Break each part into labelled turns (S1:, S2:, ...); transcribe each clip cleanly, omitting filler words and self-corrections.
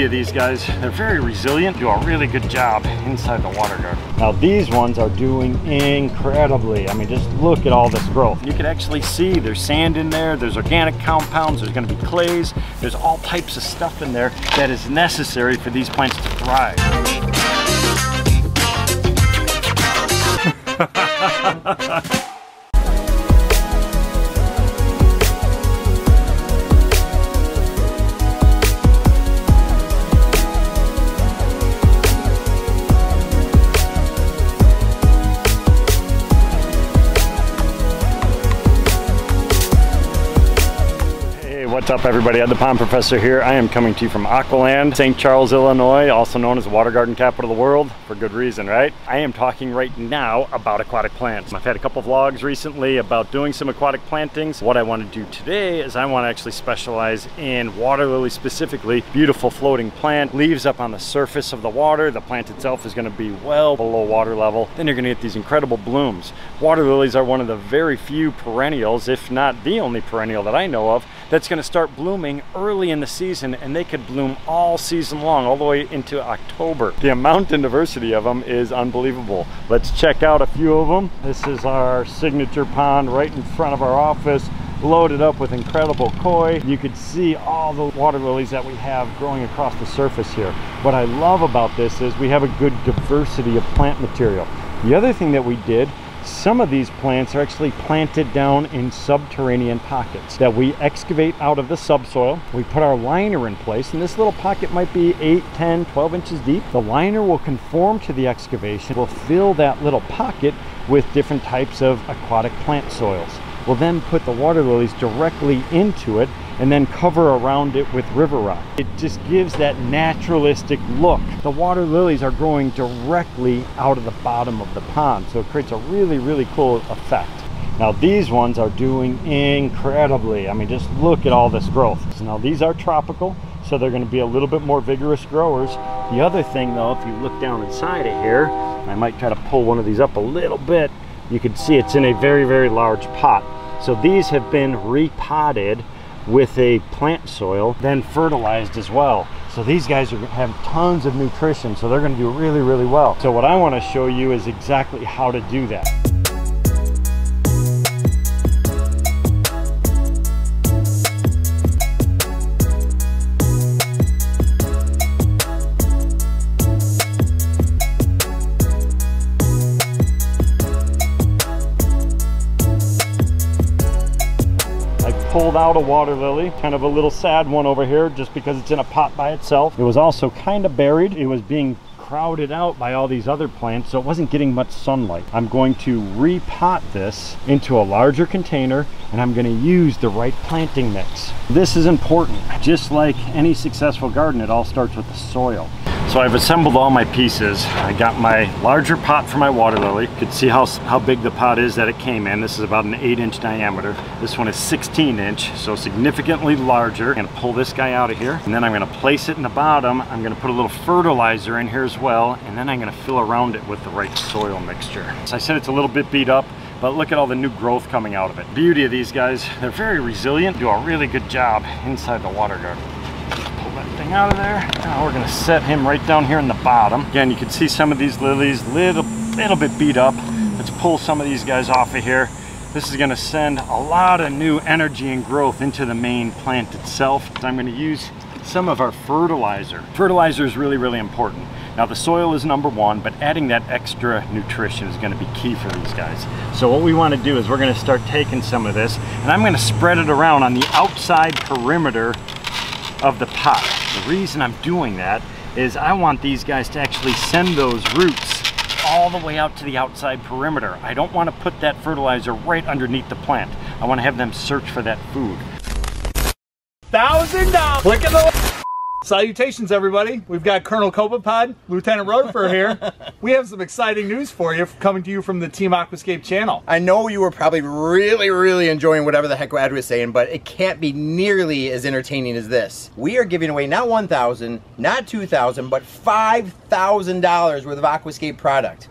S1: of these guys, they're very resilient, do a really good job inside the water garden. Now these ones are doing incredibly. I mean, just look at all this growth. You can actually see there's sand in there, there's organic compounds, there's gonna be clays, there's all types of stuff in there that is necessary for these plants to thrive. What's up everybody, I'm the Pond Professor here. I am coming to you from Aqualand, St. Charles, Illinois, also known as the water garden capital of the world, for good reason, right? I am talking right now about aquatic plants. I've had a couple vlogs recently about doing some aquatic plantings. What I want to do today is I want to actually specialize in water lily specifically. Beautiful floating plant, leaves up on the surface of the water. The plant itself is going to be well below water level. Then you're going to get these incredible blooms. Water lilies are one of the very few perennials, if not the only perennial that I know of, that's going to start blooming early in the season, and they could bloom all season long, all the way into October. The amount and diversity of them is unbelievable. Let's check out a few of them. This is our signature pond right in front of our office, loaded up with incredible koi. You could see all the water lilies that we have growing across the surface here. What I love about this is we have a good diversity of plant material. The other thing that we did, some of these plants are actually planted down in subterranean pockets that we excavate out of the subsoil. We put our liner in place, and this little pocket might be 8, 10, 12 inches deep. The liner will conform to the excavation. We'll fill that little pocket with different types of aquatic plant soils. We'll then put the water lilies directly into it and then cover around it with river rock. It just gives that naturalistic look. The water lilies are growing directly out of the bottom of the pond, so it creates a really, really cool effect. Now these ones are doing incredibly. I mean, just look at all this growth. So now these are tropical, so they're going to be a little bit more vigorous growers. The other thing though, if you look down inside of here, I might try to pull one of these up a little bit, you can see it's in a very, very large pot. So these have been repotted with a plant soil, then fertilized as well. So these guys have tons of nutrition, so they're going to do really, really well. So what I want to show you is exactly how to do that. Pulled out a water lily, kind of a little sad one over here just because it's in a pot by itself. It was also kind of buried. It was being crowded out by all these other plants, so it wasn't getting much sunlight. I'm going to repot this into a larger container, and I'm going to use the right planting mix. This is important. Just like any successful garden, it all starts with the soil. So I've assembled all my pieces. I got my larger pot for my water lily. You can see how big the pot is that it came in. This is about an 8-inch diameter. This one is 16-inch, so significantly larger. I'm gonna pull this guy out of here, and then I'm gonna place it in the bottom. I'm gonna put a little fertilizer in here as well, and then I'm gonna fill around it with the right soil mixture. So I said it's a little bit beat up, but look at all the new growth coming out of it. Beauty of these guys, they're very resilient, do a really good job inside the water garden. Thing out of there. Now we're going to set him right down here in the bottom. Again, you can see some of these lilies little bit beat up. Let's pull some of these guys off of here. This is going to send a lot of new energy and growth into the main plant itself. I'm going to use some of our fertilizer. Fertilizer is really, really important. Now the soil is number one, but adding that extra nutrition is going to be key for these guys. So what we want to do is we're going to start taking some of this, and I'm going to spread it around on the outside perimeter of the pot. The reason I'm doing that is I want these guys to actually send those roots all the way out to the outside perimeter. I don't want to put that fertilizer right underneath the plant. I want to have them search for that food.
S2: $1,000. Click in the salutations, everybody. We've got Colonel Copepod, Lieutenant Roadfur here. We have some exciting news for you coming to you from the Team Aquascape channel.
S3: I know you were probably really enjoying whatever the heck Ad was saying, but it can't be nearly as entertaining as this. We are giving away not $1,000, not $2,000, but $5,000 worth of Aquascape product.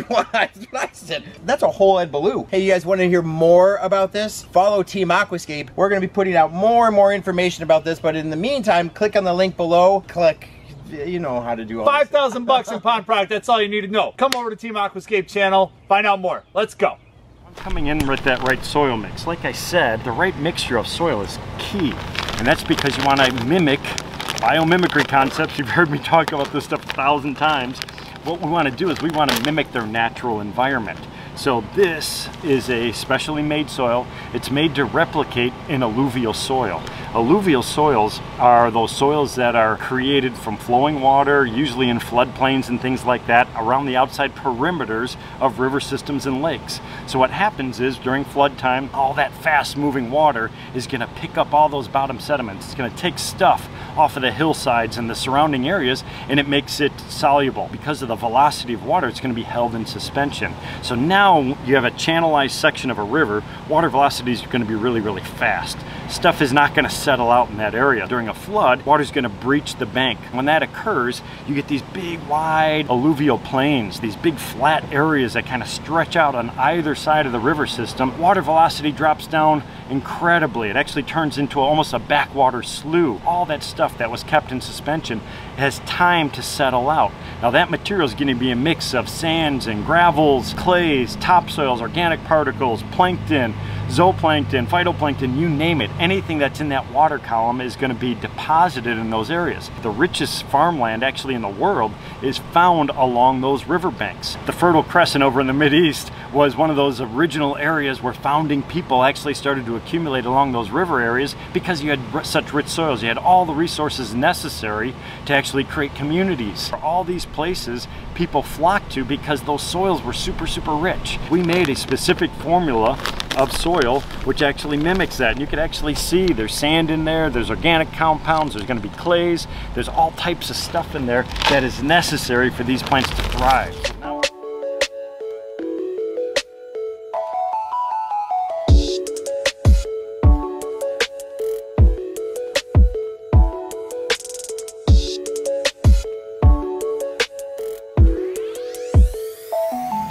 S3: what I said. That's a whole head blue. Hey, you guys want to hear more about this? Follow Team Aquascape. We're going to be putting out more and more information about this, but in the meantime, click on the link below. Click. You know how to do all
S2: 5,000 bucks in pond product. That's all you need to know. Come over to Team Aquascape channel. Find out more. Let's go.
S1: I'm coming in with that right soil mix. Like I said, the right mixture of soil is key. And that's because you want to mimic biomimicry concepts. You've heard me talk about this stuff 1,000 times. What we want to do is we want to mimic their natural environment. So this is a specially made soil. It's made to replicate an alluvial soil. Alluvial soils are those soils that are created from flowing water, usually in floodplains and things like that, around the outside perimeters of river systems and lakes. So what happens is during flood time, all that fast moving water is going to pick up all those bottom sediments. It's going to take stuff off of the hillsides and the surrounding areas, and it makes it soluble. Because of the velocity of water, it's going to be held in suspension. So now you have a channelized section of a river, water velocity is going to be really, really fast. Stuff is not going to settle out in that area. During a flood, water is going to breach the bank. When that occurs, you get these big, wide alluvial plains, these big flat areas that kind of stretch out on either side of the river system. Water velocity drops down incredibly. It actually turns into almost a backwater slough. All that stuff that was kept in suspension has time to settle out. Now that material is going to be a mix of sands and gravels, clays, topsoils, organic particles, plankton, zooplankton, phytoplankton, you name it. Anything that's in that water column is going to be deposited in those areas. The richest farmland actually in the world is found along those riverbanks. The Fertile Crescent over in the Mideast was one of those original areas where founding people actually started to accumulate along those river areas because you had such rich soils. You had all the resources necessary to actually create communities. For all these places, people flocked to because those soils were super, super rich. We made a specific formula of soil which actually mimics that, and you can actually see there's sand in there, there's organic compounds, there's going to be clays, there's all types of stuff in there that is necessary for these plants to thrive.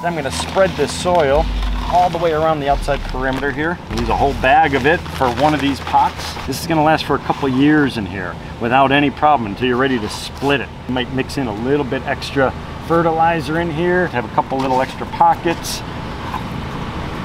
S1: I'm going to spread this soil all the way around the outside perimeter here. Use a whole bag of it for one of these pots. This is going to last for a couple of years in here without any problem until you're ready to split it. You might mix in a little bit extra fertilizer in here, have a couple little extra pockets.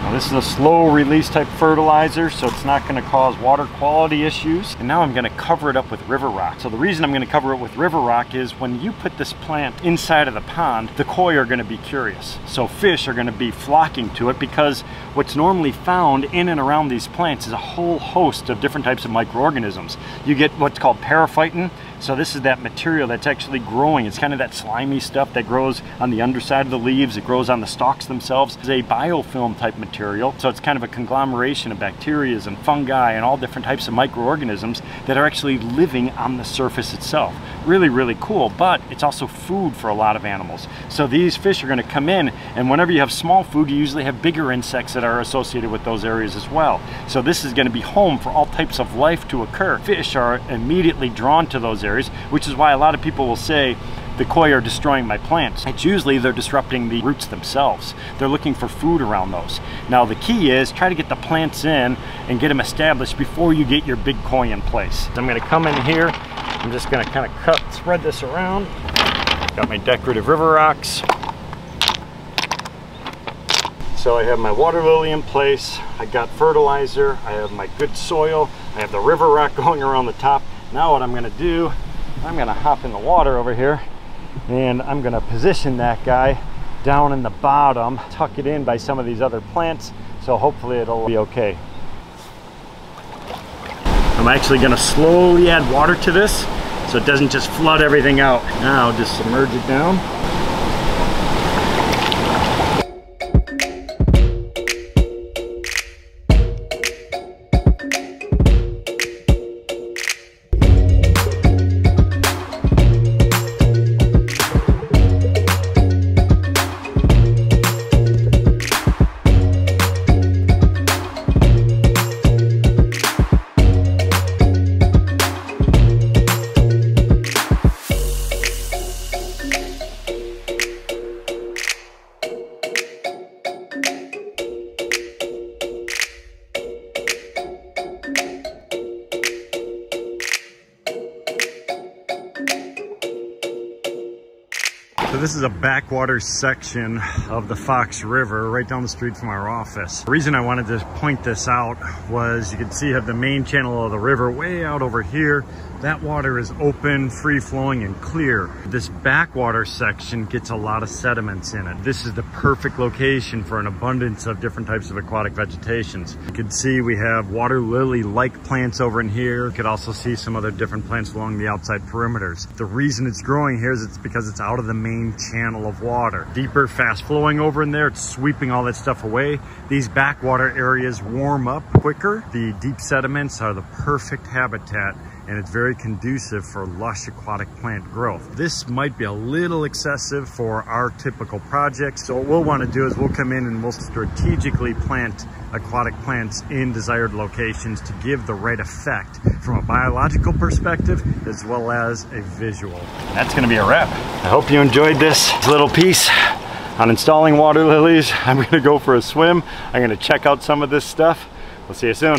S1: Now this is a slow release type fertilizer, so it's not going to cause water quality issues. And now I'm going to cover it up with river rock. So the reason I'm going to cover it with river rock is when you put this plant inside of the pond, the koi are going to be curious. So fish are going to be flocking to it because what's normally found in and around these plants is a whole host of different types of microorganisms. You get what's called periphyton. So this is that material that's actually growing. It's kind of that slimy stuff that grows on the underside of the leaves. It grows on the stalks themselves. It's a biofilm type material. So it's kind of a conglomeration of bacteria and fungi and all different types of microorganisms that are actually living on the surface itself. Really, really cool, but it's also food for a lot of animals. So these fish are going to come in, and whenever you have small food, you usually have bigger insects that are associated with those areas as well. So this is going to be home for all types of life to occur. Fish are immediately drawn to those areas, which is why a lot of people will say the koi are destroying my plants. It's usually they're disrupting the roots themselves. They're looking for food around those. Now the key is try to get the plants in and get them established before you get your big koi in place. So I'm going to come in here. I'm just going to kind of spread this around. Got my decorative river rocks. So I have my water lily in place. I got fertilizer. I have my good soil. I have the river rock going around the top. Now what I'm going to do, I'm going to hop in the water over here, and I'm going to position that guy down in the bottom, tuck it in by some of these other plants, so hopefully it'll be okay. I'm actually going to slowly add water to this so it doesn't just flood everything out. Now just submerge it down. So this is a backwater section of the Fox River right down the street from our office. The reason I wanted to point this out was you can see you have the main channel of the river way out over here. That water is open, free flowing, and clear. This backwater section gets a lot of sediments in it. This is the perfect location for an abundance of different types of aquatic vegetations. You can see we have water lily-like plants over in here. You could also see some other different plants along the outside perimeters. The reason it's growing here is it's because it's out of the main channel of water. Deeper, fast flowing over in there, it's sweeping all that stuff away. These backwater areas warm up quicker. The deep sediments are the perfect habitat, and it's very conducive for lush aquatic plant growth. This might be a little excessive for our typical projects, so what we'll want to do is we'll come in and we'll strategically plant aquatic plants in desired locations to give the right effect from a biological perspective as well as a visual. That's going to be a wrap. I hope you enjoyed this little piece on installing water lilies. I'm going to go for a swim. I'm going to check out some of this stuff. We'll see you soon.